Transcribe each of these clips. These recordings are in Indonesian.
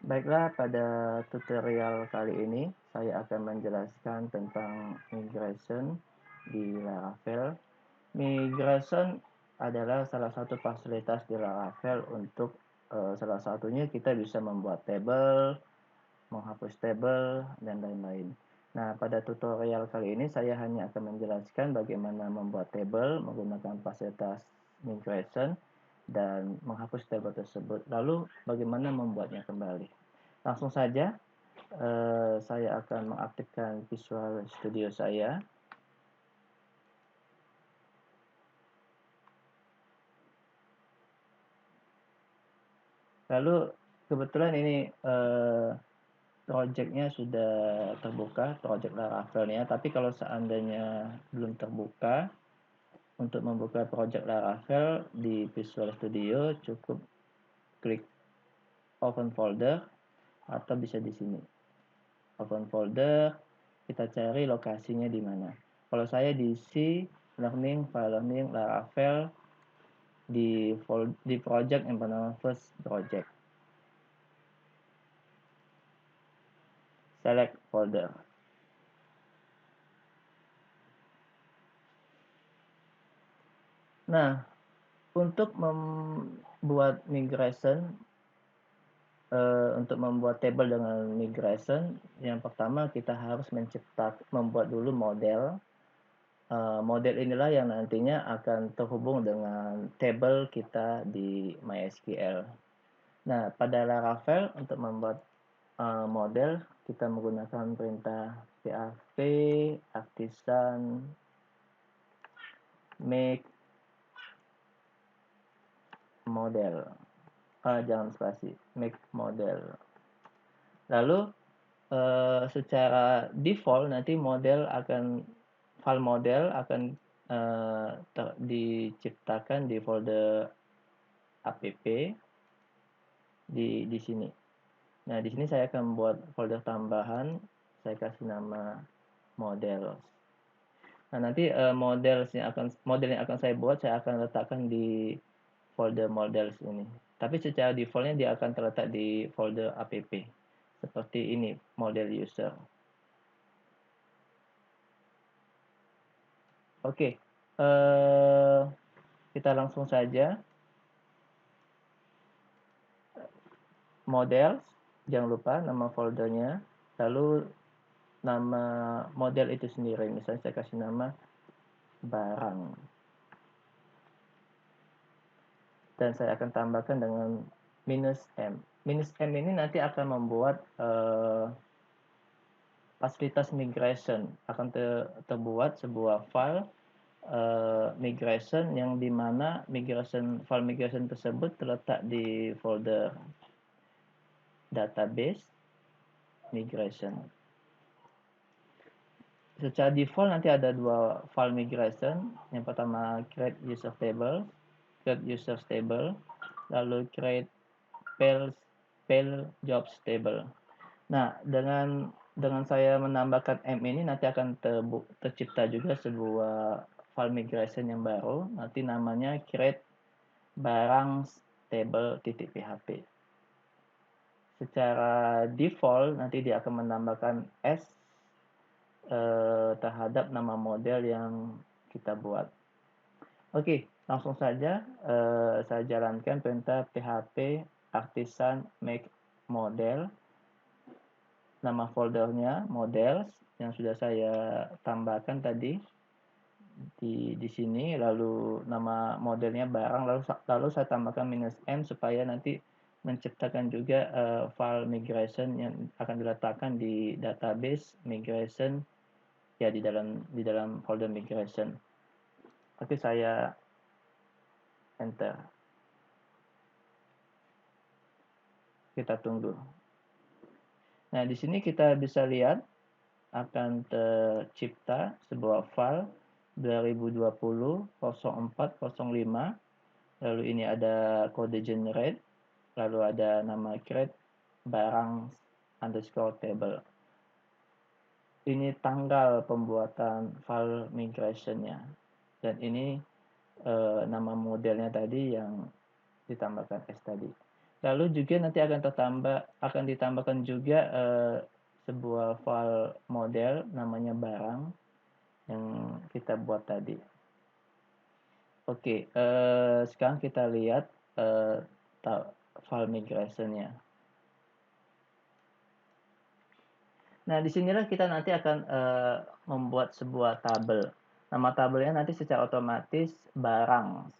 Baiklah, pada tutorial kali ini saya akan menjelaskan tentang migration di Laravel. Migration adalah salah satu fasilitas di Laravel untuk salah satunya kita bisa membuat tabel, menghapus tabel, dan lain-lain. Nah, pada tutorial kali ini saya hanya akan menjelaskan bagaimana membuat tabel menggunakan fasilitas migration dan menghapus tabel tersebut. Lalu, bagaimana membuatnya kembali. Langsung saja, saya akan mengaktifkan Visual Studio saya. Lalu, kebetulan ini projectnya sudah terbuka, project Laravelnya. Tapi kalau seandainya belum terbuka, untuk membuka project Laravel di Visual Studio cukup klik Open Folder atau bisa di sini. Open Folder, kita cari lokasinya di mana. Kalau saya di C, Learning, File Learning, Laravel, di project yang bernama First Project. Select folder. Nah, untuk membuat migration, untuk membuat table dengan migration, yang pertama kita harus membuat dulu model. Model inilah yang nantinya akan terhubung dengan table kita di MySQL. Nah, pada Laravel untuk membuat model kita menggunakan perintah php artisan make model. Jangan spasi, make model. Lalu secara default nanti file model akan diciptakan di folder app di sini. Nah, di sini saya akan membuat folder tambahan, saya kasih nama model. Nah, nanti model yang akan saya buat saya akan letakkan di folder models ini. Tapi secara defaultnya dia akan terletak di folder app. Seperti ini, model user. Oke, kita langsung saja. Models, jangan lupa nama foldernya. Lalu nama model itu sendiri. Misalnya saya kasih nama barang. Dan saya akan tambahkan dengan -m. -m ini nanti akan membuat fasilitas migration. Akan terbuat sebuah file migration yang dimana file migration tersebut terletak di folder database migration. Secara default nanti ada dua file migration. Yang pertama create user table, lalu create jobs table. Nah, dengan saya menambahkan m ini nanti akan tercipta juga sebuah file migration yang baru. Nanti namanya create barang table.php. Secara default nanti dia akan menambahkan s terhadap nama model yang kita buat. Oke, langsung saja saya jalankan perintah php artisan make model. Nama foldernya models yang sudah saya tambahkan tadi di sini, lalu nama modelnya barang, lalu saya tambahkan -m supaya nanti menciptakan juga file migration yang akan diletakkan di database migration ya di dalam folder migration. Oke, saya enter. Kita tunggu. Nah, di sini kita bisa lihat akan tercipta sebuah file 2020-04-05. Lalu ini ada kode generate, lalu ada nama create barang underscore table. Ini tanggal pembuatan file migration-nya. Dan ini nama modelnya tadi yang ditambahkan S tadi. Lalu juga nanti akan ditambahkan juga sebuah file model namanya barang yang kita buat tadi. Oke, sekarang kita lihat eh, file migration-nya. Nah, disinilah kita nanti akan membuat sebuah tabel. Nama tabelnya nanti secara otomatis barang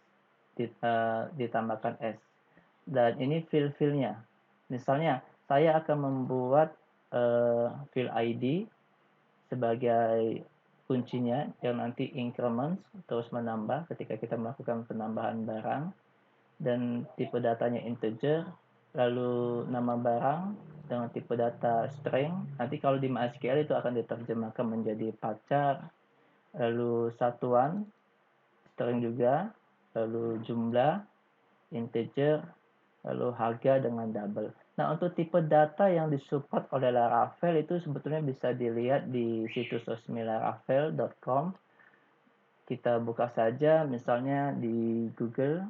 ditambahkan S. Dan ini fill-fillnya. Misalnya, saya akan membuat fill ID sebagai kuncinya yang nanti increments terus menambah ketika kita melakukan penambahan barang, dan tipe datanya integer, lalu nama barang dengan tipe data string. Nanti kalau di MySQL itu akan diterjemahkan menjadi pacar, lalu satuan string juga, lalu jumlah integer, lalu harga dengan double. Nah, untuk tipe data yang disupport oleh Laravel itu sebetulnya bisa dilihat di situs resmi laravel.com. Kita buka saja misalnya di Google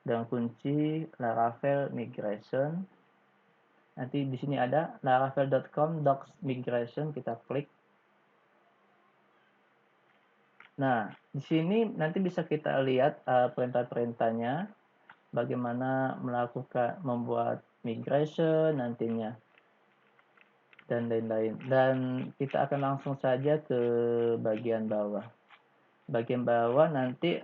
dengan kunci Laravel migration. Nanti di sini ada laravel.com docs migration, kita klik. Nah, di sini nanti bisa kita lihat perintah-perintahnya, bagaimana membuat migration nantinya, dan lain-lain. Dan kita akan langsung saja ke bagian bawah. Bagian bawah nanti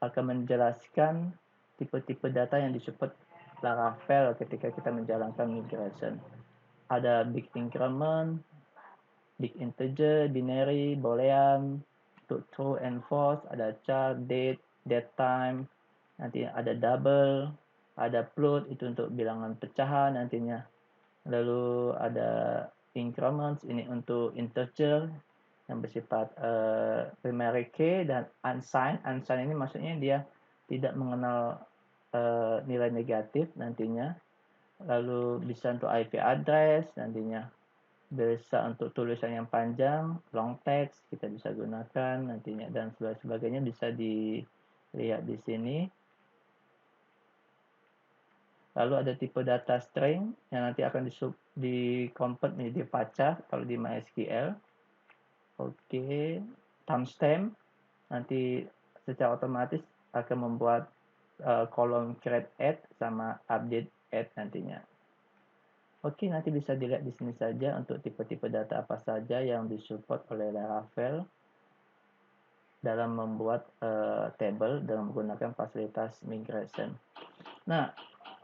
akan menjelaskan tipe-tipe data yang disupport Laravel ketika kita menjalankan migration. Ada big increment, big integer, binary, boolean, true and false, ada char, date, time, nanti ada double, ada float itu untuk bilangan pecahan nantinya. Lalu ada increments, ini untuk integer yang bersifat primary key, dan unsigned. Unsigned ini maksudnya dia tidak mengenal nilai negatif nantinya. Lalu bisa untuk IP address nantinya, bisa untuk tulisan yang panjang, long text kita bisa gunakan nantinya, dan sebagainya bisa dilihat di sini. Lalu ada tipe data string yang nanti akan di-convert menjadi pacar kalau di MySQL. Oke, timestamp nanti secara otomatis akan membuat kolom create add sama update add nantinya. Oke, nanti bisa dilihat di sini saja untuk tipe-tipe data apa saja yang disupport oleh Laravel dalam membuat table dalam menggunakan fasilitas migration. Nah,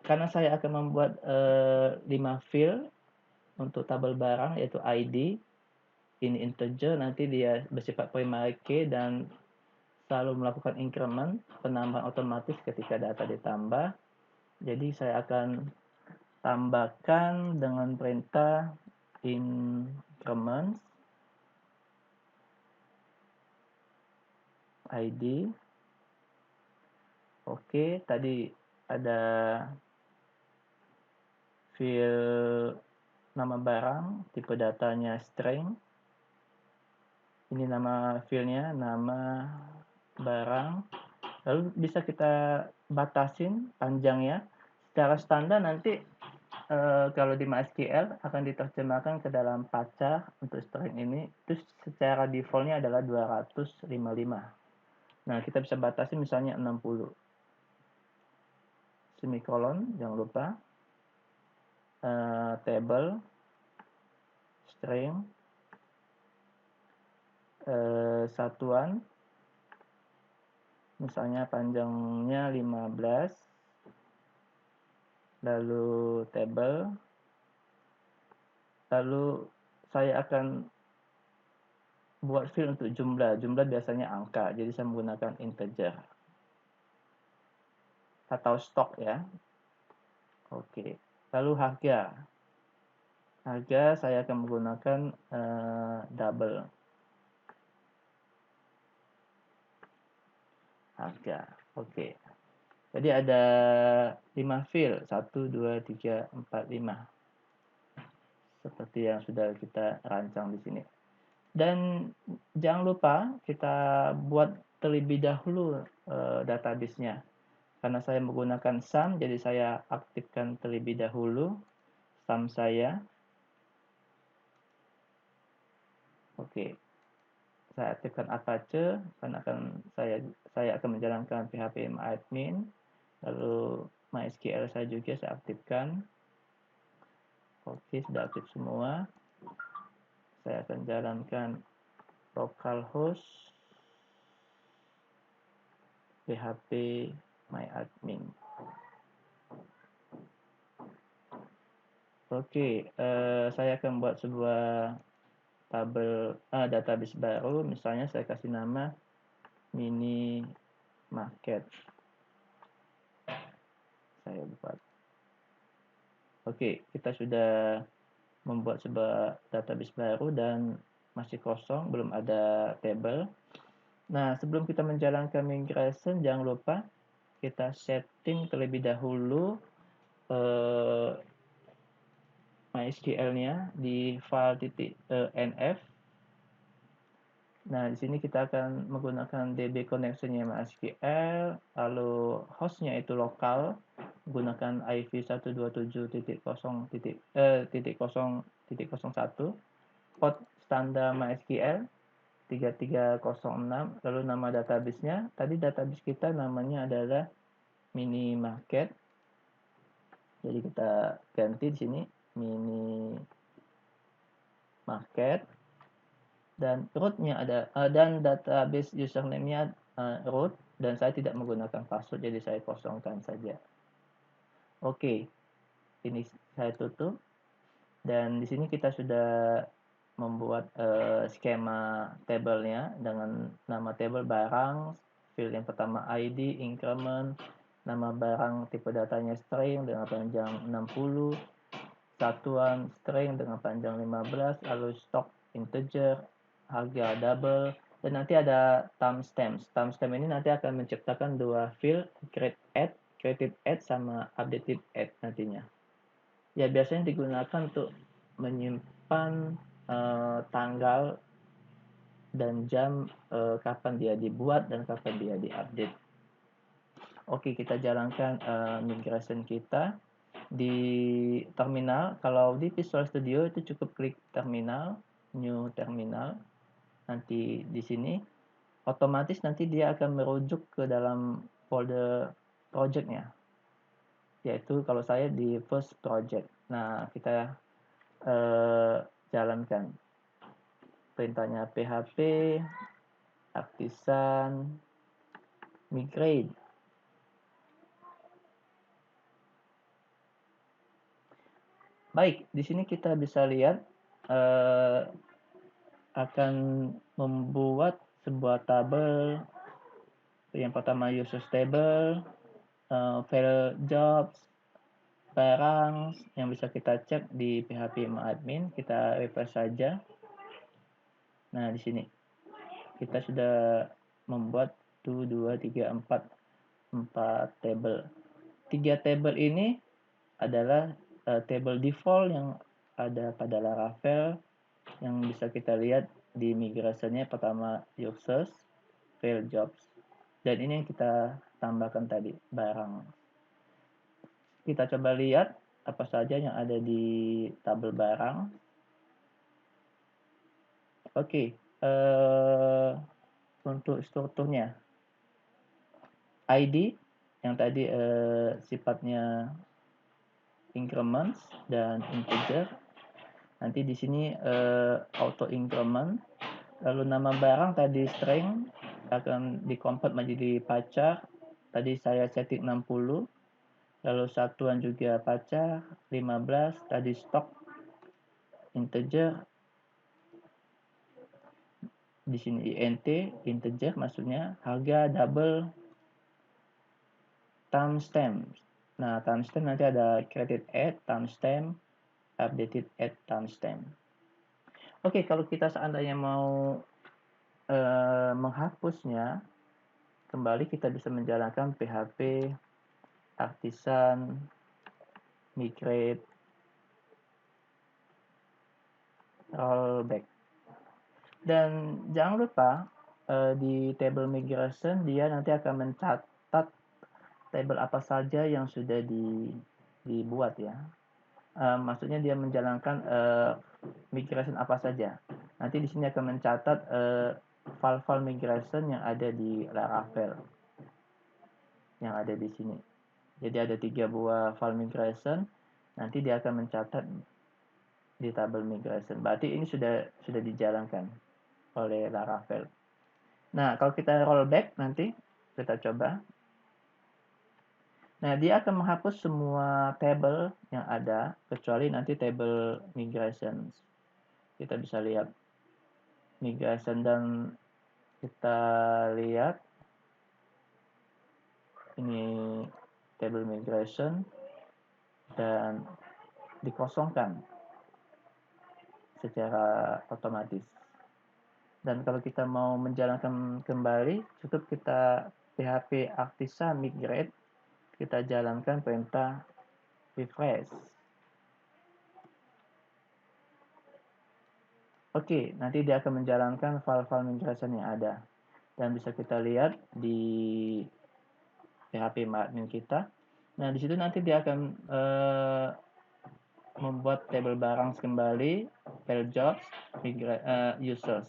karena saya akan membuat 5 field untuk tabel barang, yaitu ID, ini integer, nanti dia bersifat primary key dan selalu melakukan increment, penambahan otomatis ketika data ditambah. Jadi saya akan tambahkan dengan perintah increments ID. Oke, tadi ada field nama barang, tipe datanya string. Ini nama fieldnya, nama barang. Lalu bisa kita batasin panjangnya. Secara standar nanti kalau di MySQL akan diterjemahkan ke dalam pacar untuk string ini. Terus secara defaultnya adalah 255. Nah, kita bisa batasi misalnya 60. Semikolon, jangan lupa. Table, string, satuan, misalnya panjangnya 15, lalu table, lalu saya akan buat field untuk jumlah biasanya angka, jadi saya menggunakan integer atau stok ya. Oke, lalu harga saya akan menggunakan double harga. Oke, jadi ada 5 field, 1, 2, 3, 4, 5, seperti yang sudah kita rancang di sini. Dan jangan lupa kita buat terlebih dahulu database-nya. Karena saya menggunakan sum, jadi saya aktifkan terlebih dahulu sum saya. Oke, saya aktifkan Apache karena saya akan menjalankan PHP admin. Lalu MySQL saya juga saya aktifkan. Oke, sudah aktif semua. Saya akan jalankan localhost PHP myadmin. Oke, saya akan buat sebuah database baru. Misalnya saya kasih nama mini market. Saya buat. Oke, kita sudah membuat sebuah database baru dan masih kosong, belum ada table. Nah, sebelum kita menjalankan migration, jangan lupa kita setting terlebih dahulu MySQL-nya di file .nf. Nah, di sini kita akan menggunakan DB connection-nya MySQL, lalu host-nya itu lokal, menggunakan IP 127.0.0.01, port standar MySQL 3306, lalu nama database-nya, tadi database kita namanya adalah mini market. Jadi kita ganti di sini mini market. Dan root-nya ada dan database username-nya root, dan saya tidak menggunakan password, jadi saya kosongkan saja. Oke, ini saya tutup, dan di sini kita sudah membuat skema tabelnya dengan nama table barang, field yang pertama ID, increment, nama barang tipe datanya string dengan panjang 60, satuan string dengan panjang 15, lalu stok integer, harga double, dan nanti ada timestamp. Timestamp ini nanti akan menciptakan dua field, created add sama updated add nantinya. Ya, biasanya digunakan untuk menyimpan tanggal dan jam kapan dia dibuat dan kapan dia diupdate. Oke, kita jalankan migration kita di terminal. Kalau di Visual Studio itu cukup klik terminal, new terminal. Nanti di sini otomatis nanti dia akan merujuk ke dalam folder projectnya, yaitu kalau saya di first project. Nah, kita jalankan perintahnya php artisan migrate. Baik, di sini kita bisa lihat akan membuat sebuah tabel. Yang pertama users table, file jobs, barang yang bisa kita cek di PHP admin. Kita refresh saja. Nah, di sini kita sudah membuat 1, 2, 3, 4 table. 3 table ini adalah table default yang ada pada Laravel yang bisa kita lihat di migrasinya. Pertama users, file jobs, dan ini yang kita tambahkan tadi, barang. Kita coba lihat apa saja yang ada di tabel barang. Oke, untuk strukturnya ID yang tadi sifatnya increments dan integer. Nanti di sini auto increment. Lalu nama barang tadi string akan di-convert menjadi pacak. Tadi saya setting 60. Lalu satuan juga pacak 15. Tadi stok integer. Di sini int integer maksudnya. Harga double timestamp. Nah, timestamp nanti ada created add timestamp, updated add timestamp. Oke, kalau kita seandainya mau menghapusnya, kembali kita bisa menjalankan PHP artisan migrate rollback. Dan jangan lupa di table migration dia nanti akan mencatat tabel apa saja yang sudah dibuat ya. Maksudnya dia menjalankan migration apa saja. Nanti di sini akan mencatat file-file migration yang ada di Laravel yang ada di sini. Jadi ada 3 buah file migration. Nanti dia akan mencatat di tabel migration. Berarti ini sudah dijalankan oleh Laravel. Nah, kalau kita rollback nanti kita coba. Nah, dia akan menghapus semua tabel yang ada kecuali nanti tabel migration. Kita bisa lihat migration dan kita lihat ini table migration dan dikosongkan secara otomatis. Dan kalau kita mau menjalankan kembali, cukup kita php artisan migrate, kita jalankan perintah refresh. Oke, nanti dia akan menjalankan file-file migration yang ada. Dan bisa kita lihat di PHP admin kita. Nah, di situ nanti dia akan membuat tabel barang kembali, file jobs, users.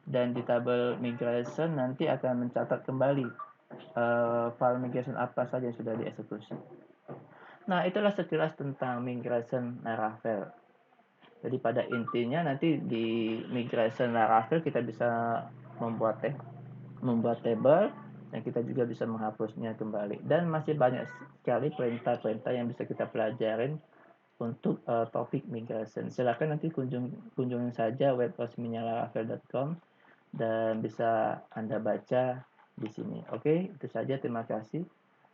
Dan di tabel migration nanti akan mencatat kembali file migration apa saja yang sudah dieksekusi. Nah, itulah sekilas tentang migration Laravel. Jadi pada intinya nanti di migration Laravel kita bisa membuat table dan kita juga bisa menghapusnya kembali. Dan masih banyak sekali perintah-perintah yang bisa kita pelajarin untuk topik migration. Silakan nanti kunjungi saja web resminya laravel.com dan bisa Anda baca di sini. Oke, itu saja. Terima kasih.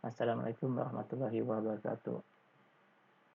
Assalamualaikum warahmatullahi wabarakatuh.